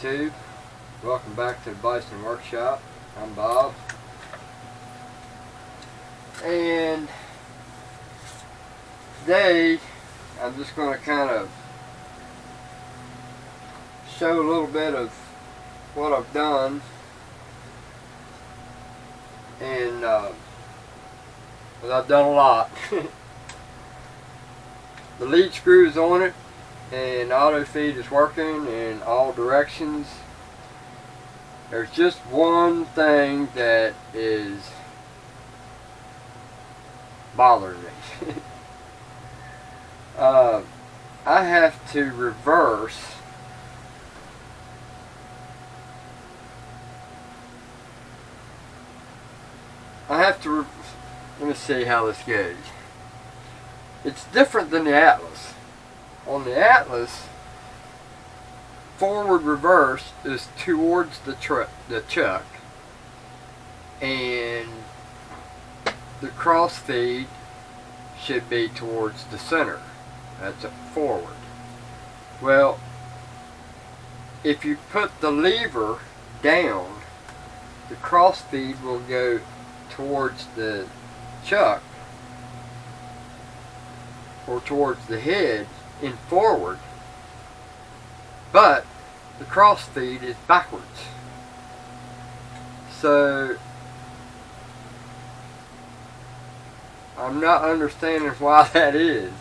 YouTube. Welcome back to the Bison Workshop. I'm Bob. And today I'm just going to kind of show a little bit of what I've done. And I've done a lot. The lead screw is on it, and auto feed is working in all directions. There's just one thing that is bothering me. I have to reverse let me see how this goes. It's different than the Atlas. On the Atlas, forward reverse is towards the chuck, and the cross feed should be towards the center. That's a forward. Well, if you put the lever down, the cross feed will go towards the chuck or towards the head in forward, but the cross feed is backwards. So I'm not understanding why that is,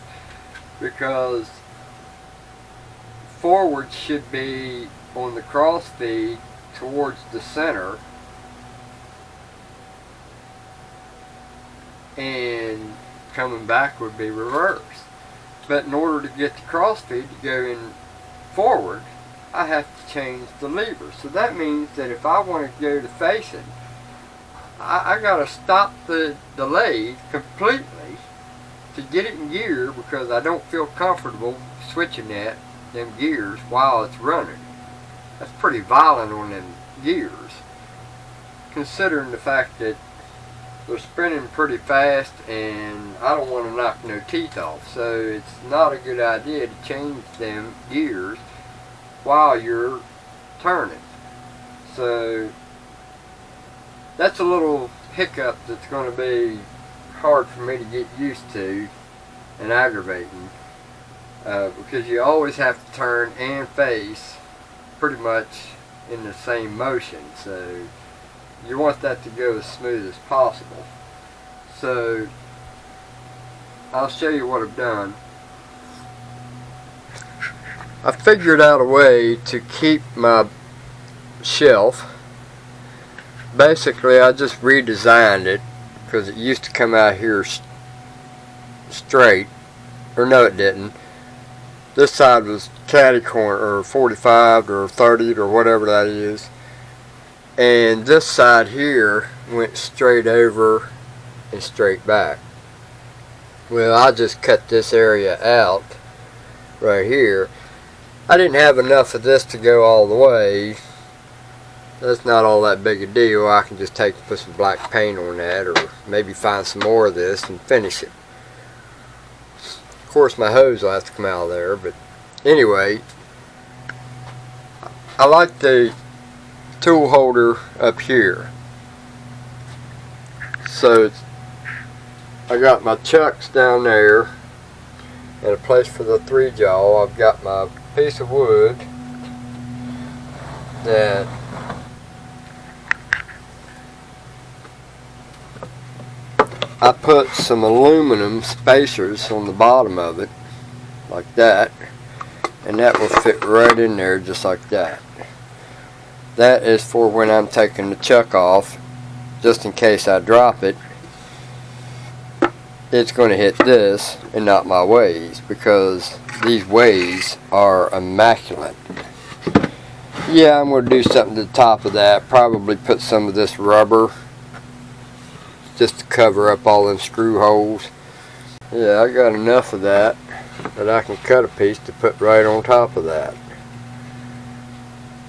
because forward should be on the cross feed towards the center, and coming back would be reversed. But in order to get the cross feed to go in forward, I have to change the lever. So that means that if I want to go to facing, I got to stop the lathe completely to get it in gear, because I don't feel comfortable switching them gears while it's running. That's pretty violent on them gears, considering the fact that they're spinning pretty fast and I don't want to knock no teeth off. So it's not a good idea to change them gears while you're turning. So that's a little hiccup that's going to be hard for me to get used to and aggravating, because you always have to turn and face pretty much in the same motion. So you want that to go as smooth as possible. So I'll show you what I've done. I figured out a way to keep my shelf. Basically, I just redesigned it, because it used to come out here straight, or no, it didn't. This side was catty corner, or 45 or 30 or whatever that is, and this side here went straight over and straight back. Well, I just cut this area out right here. I didn't have enough of this to go all the way. That's not all that big a deal. I can just put some black paint on that, or maybe find some more of this and finish it. Of course, my hose will have to come out of there, but anyway, I like the tool holder up here. So I got my chucks down there and a place for the 3-jaw. I've got my piece of wood that I put some aluminum spacers on the bottom of it, like that, and that will fit right in there just like that. That is for when I'm taking the chuck off, just in case I drop it, it's going to hit this and not my ways, because these ways are immaculate. Yeah, I'm going to do something to the top of that, probably put some of this rubber just to cover up all them screw holes. Yeah, I got enough of that I can cut a piece to put right on top of that,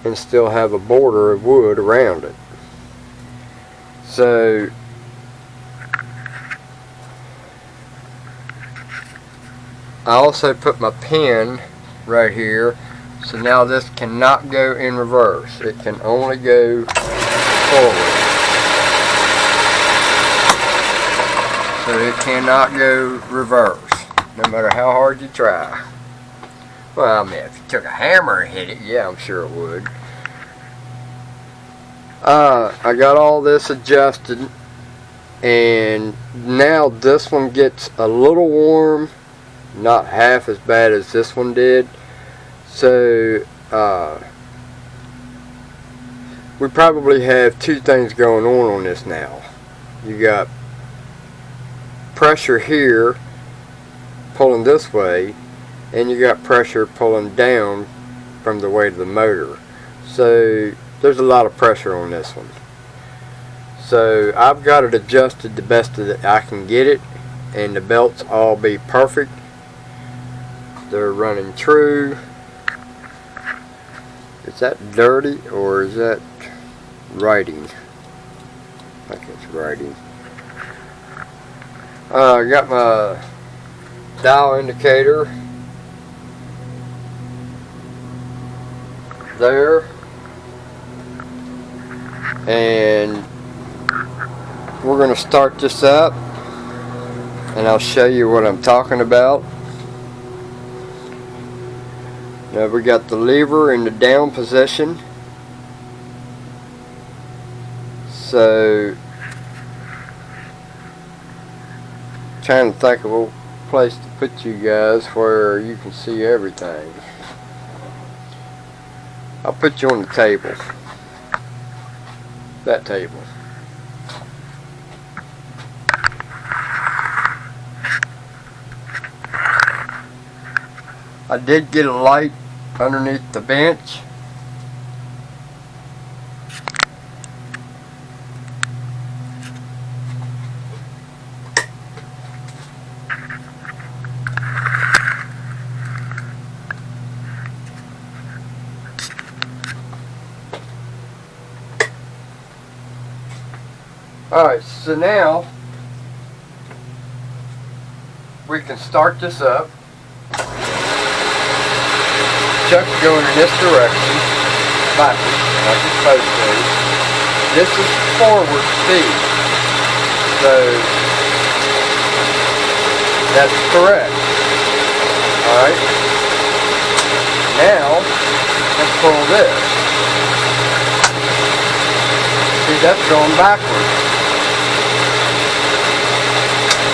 and still have a border of wood around it. So I also put my pin right here So now this cannot go in reverse. It can only go forward. So it cannot go reverse, no matter how hard you try. Well, I mean, if you took a hammer and hit it, yeah, I'm sure it would. I got all this adjusted, and now this one gets a little warm, not half as bad as this one did. So we probably have two things going on this now. You got pressure here pulling this way, and you got pressure pulling down from the weight of the motor. So there's a lot of pressure on this one. So I've got it adjusted the best that I can get it, and the belts all be perfect. They're running true. Is that dirty or is that writing? I think it's writing. I got my dial indicator there, and we're going to start this up, and I'll show you what I'm talking about. Now we got the lever in the down position, so trying to think of a place to put you guys where you can see everything. I'll put you on the table, that table. I did get a light underneath the bench. Alright, so now we can start this up. Chuck's going in this direction, backwards, like it's supposed to. This is forward speed, so that's correct. Alright, now let's pull this. See, that's going backwards.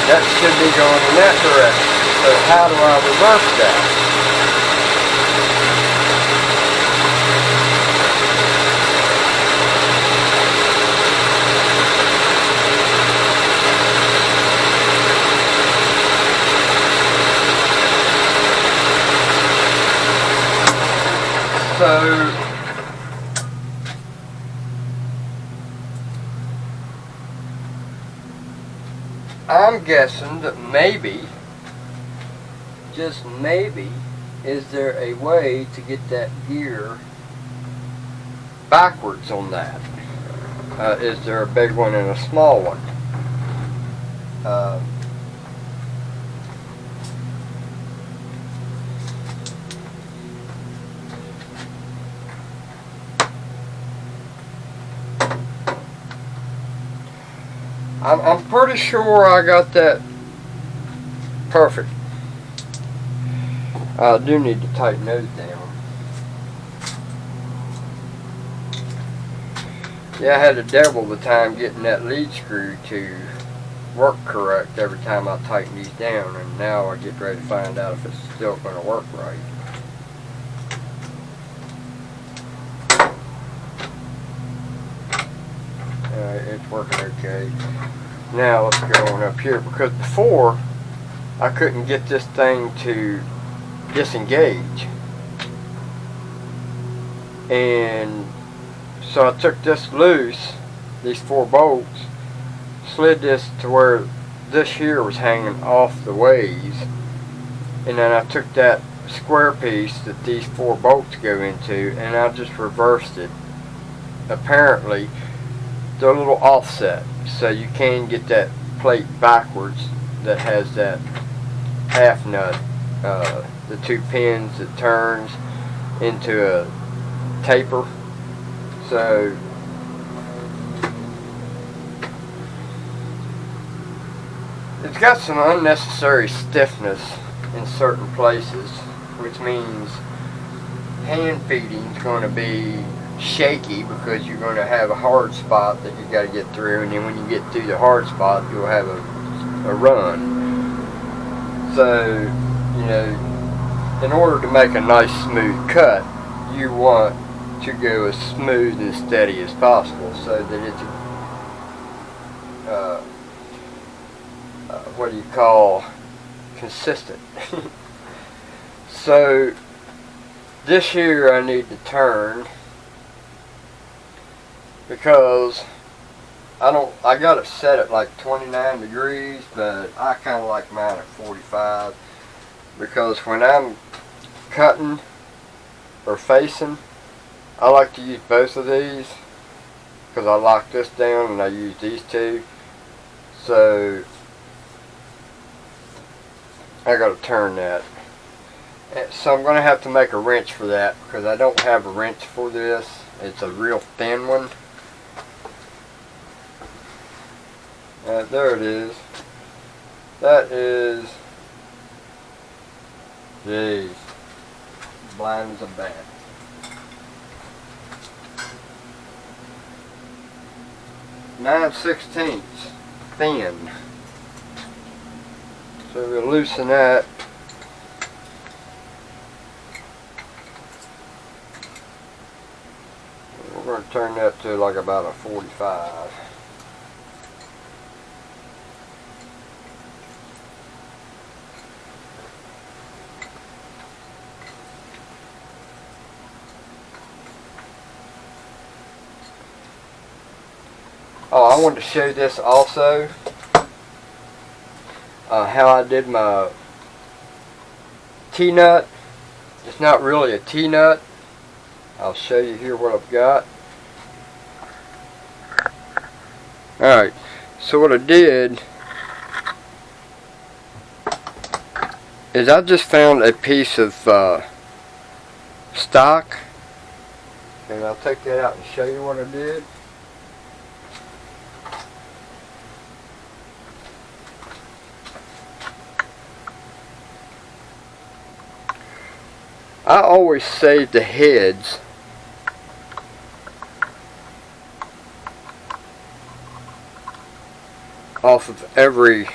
That should be going in that direction. So how do I reverse that? So I'm guessing that maybe, just maybe, is there a way to get that gear backwards on that? Is there a big one and a small one? I'm pretty sure I got that perfect. I do need to tighten those down. Yeah, I had to double the time getting that lead screw to work correct every time I tighten these down, and now I get ready to find out if it's still going to work right. It's working okay. Now let's go on up here, because before I couldn't get this thing to disengage, and so I took this loose, these 4 bolts, slid this to where this here was hanging off the ways, and then I took that square piece that these 4 bolts go into, and I just reversed it. Apparently they're a little offset, so you can get that plate backwards that has that half nut, the 2 pins that turns. into a taper. So it's got some unnecessary stiffness in certain places, which means hand feeding is going to be shaky because you're going to have a hard spot that you got to get through, and then when you get through the hard spot, you'll have a run. So, you know, in order to make a nice smooth cut, you want to go as smooth and steady as possible so that it's what do you call, consistent. So this here I need to turn because I got it set at like 29 degrees, but I kind of like mine at 45 because when I'm cutting or facing, I like to use both of these because I lock this down and I use these two. So I got to turn that. So I'm going to have to make a wrench for that because I don't have a wrench for this. It's a real thin one. There it is. That is, geez, blind as a bat. (9/16) thin. So we'll loosen that. We're going to turn that to like about a 45. Oh, I wanted to show this also, how I did my T-nut. It's not really a T-nut. I'll show you here what I've got. Alright, so what I did is I just found a piece of stock, and I'll take that out and show you what I did. I always save the heads off of every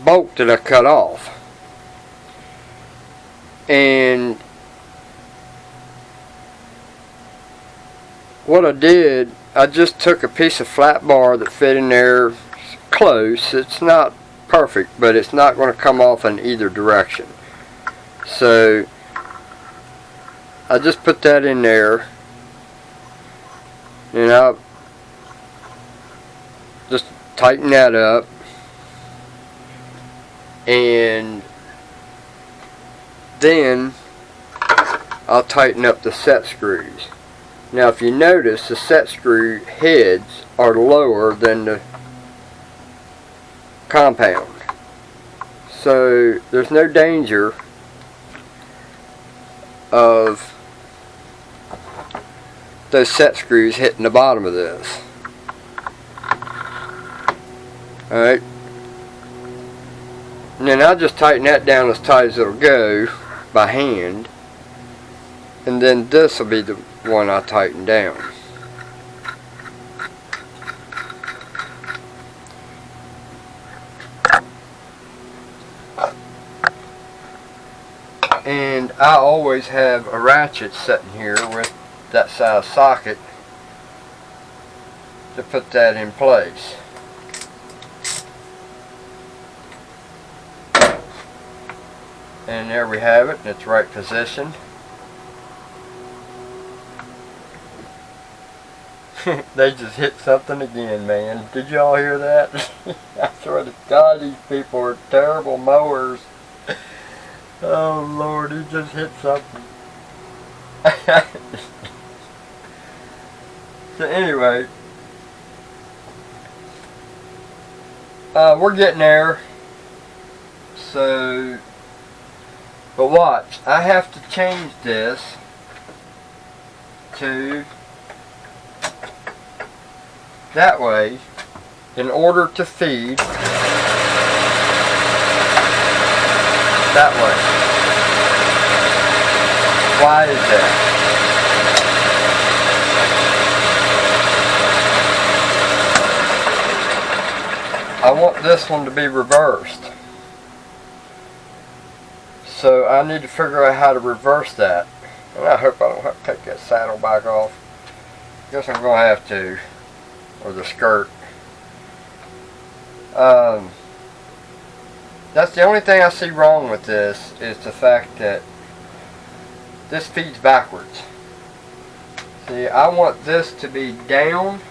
bolt that I cut off. And what I did, I just took a piece of flat bar that fit in there close. It's not perfect, but it's not going to come off in either direction. So I just put that in there, and I'll just tighten that up, and then I'll tighten up the set screws. Now if you notice, the set screw heads are lower than the compound, so there's no danger of those set screws hitting the bottom of this. Alright, and then I'll just tighten that down as tight as it'll go by hand, and then this will be the one I tighten down. And I always have a ratchet sitting here with that size socket to put that in place. And there we have it in its right position. They just hit something again, man. Did y'all hear that? I swear to God, these people are terrible mowers. Oh Lord, he just hit something. So anyway, we're getting there. So, but watch, I have to change this to that way in order to feed that way. Why is that? I want this one to be reversed. So I need to figure out how to reverse that. And I hope I don't have to take that saddle back off. Guess I'm going to have to. Or the skirt. That's the only thing I see wrong with this, is the fact that this feeds backwards. See, I want this to be down.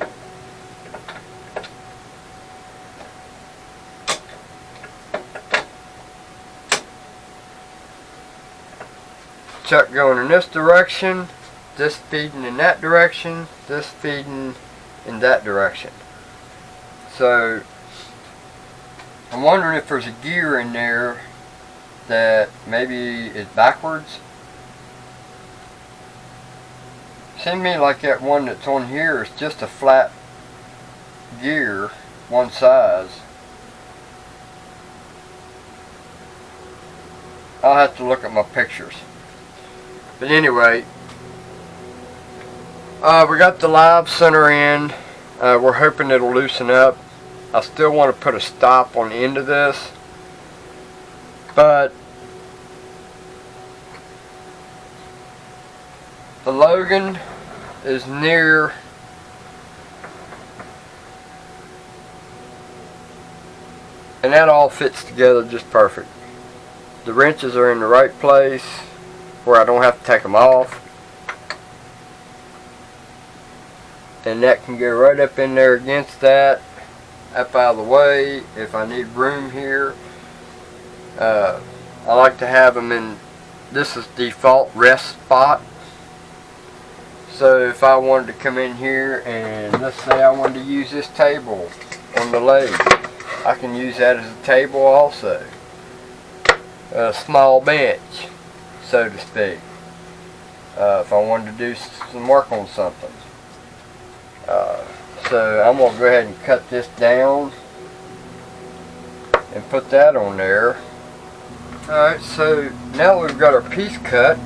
Chuck going in this direction, this feeding in that direction, this feeding in that direction. So I'm wondering if there's a gear in there that maybe is backwards. Seems to me like that one that's on here is just a flat gear, one size. I'll have to look at my pictures. But anyway, we got the live center in. We're hoping it'll loosen up. I still want to put a stop on the end of this, but the Logan is near and that all fits together just perfect. The wrenches are in the right place where I don't have to take them off, and that can go right up in there against that, up out of the way if I need room here. I like to have them in, this is default rest spot, so if I wanted to come in here and let's say I wanted to use this table on the lathe, I can use that as a table also, a small bench so to speak, if I wanted to do some work on something. So I'm going to go ahead and cut this down and put that on there. Alright, so now we've got our piece cut.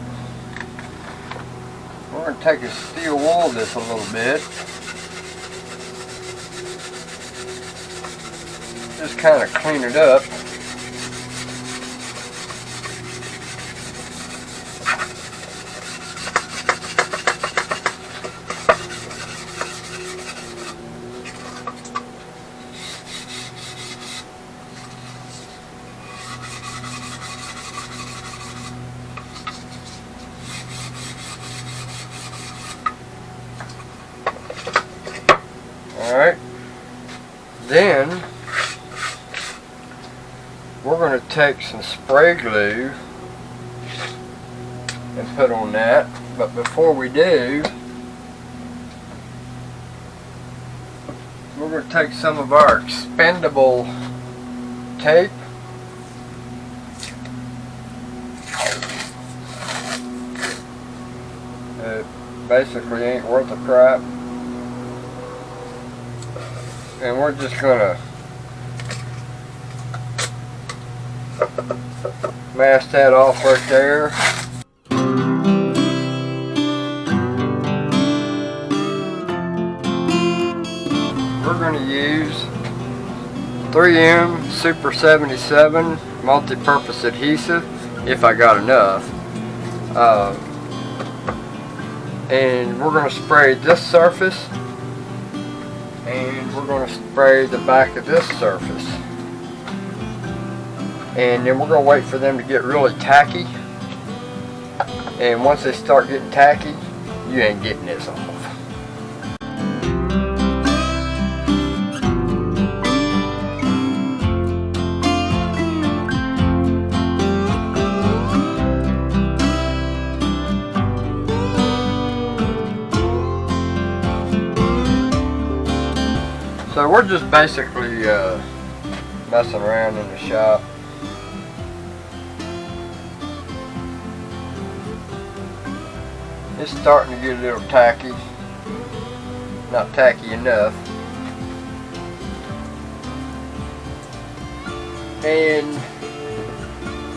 We're going to take and steel wool this a little bit. Just kind of clean it up. Alright, then we're going to take some spray glue and put on that, but before we do, we're going to take some of our expendable tape it basically ain't worth a crap. And we're just gonna mask that off right there. We're gonna use 3M Super 77 multi-purpose adhesive, if I got enough. And we're gonna spray this surface, and we're going to spray the back of this surface, and then we're going to wait for them to get really tacky, and once they start getting tacky, you ain't getting this off. So we're just basically messing around in the shop. It's starting to get a little tacky. Not tacky enough. And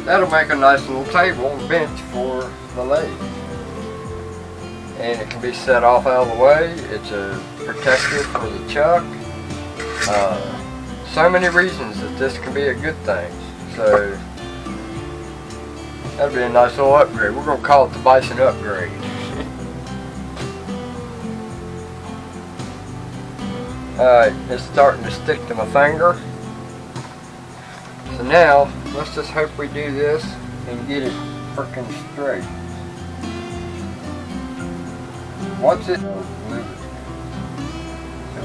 that'll make a nice little table and bench for the lathe. And it can be set off out of the way. It's a protector for the chuck. So many reasons that this can be a good thing. So that'll be a nice little upgrade. We're going to call it the Bison upgrade. Alright, it's starting to stick to my finger. So now, let's just hope we do this and get it freaking straight. Once it, so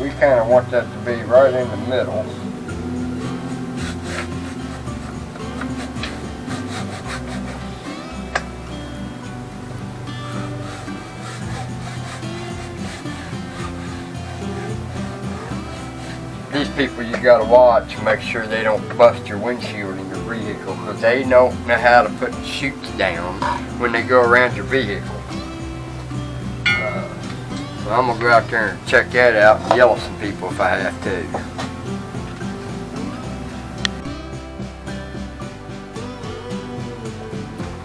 we kind of want that to be right in the middle. These people you gotta watch, make sure they don't bust your windshield in your vehicle, because they don't know how to put chutes down when they go around your vehicle. So I'm gonna go out there and check that out and yell at some people if I have to.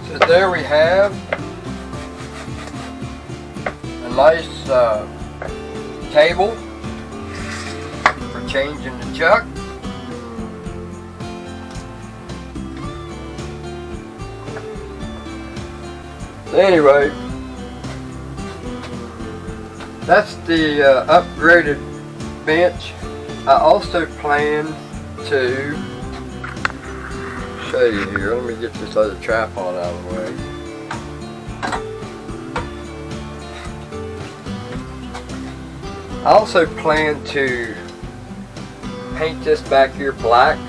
So there we have a nice table for changing the chuck. So anyway, that's the upgraded bench. I also plan to show you here. Let me get this other tripod out of the way. I also plan to paint this back here black,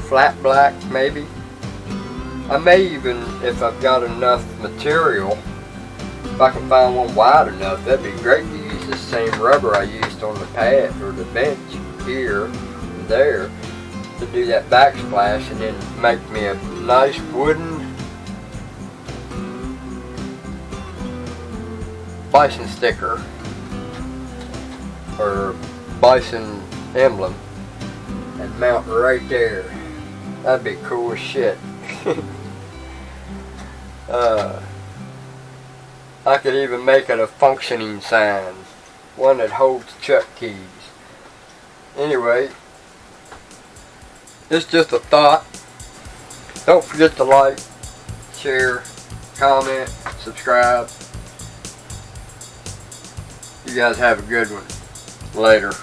flat black maybe. I may even, if I've got enough material, if I can find one wide enough, that'd be great to use the same rubber I used on the pad or the bench here and there to do that backsplash, and then make me a nice wooden bison sticker or bison emblem and mount right there. That'd be cool as shit. I could even make it a functioning sign, one that holds chuck keys. Anyway, it's just a thought. Don't forget to like, share, comment, subscribe. You guys have a good one. Later.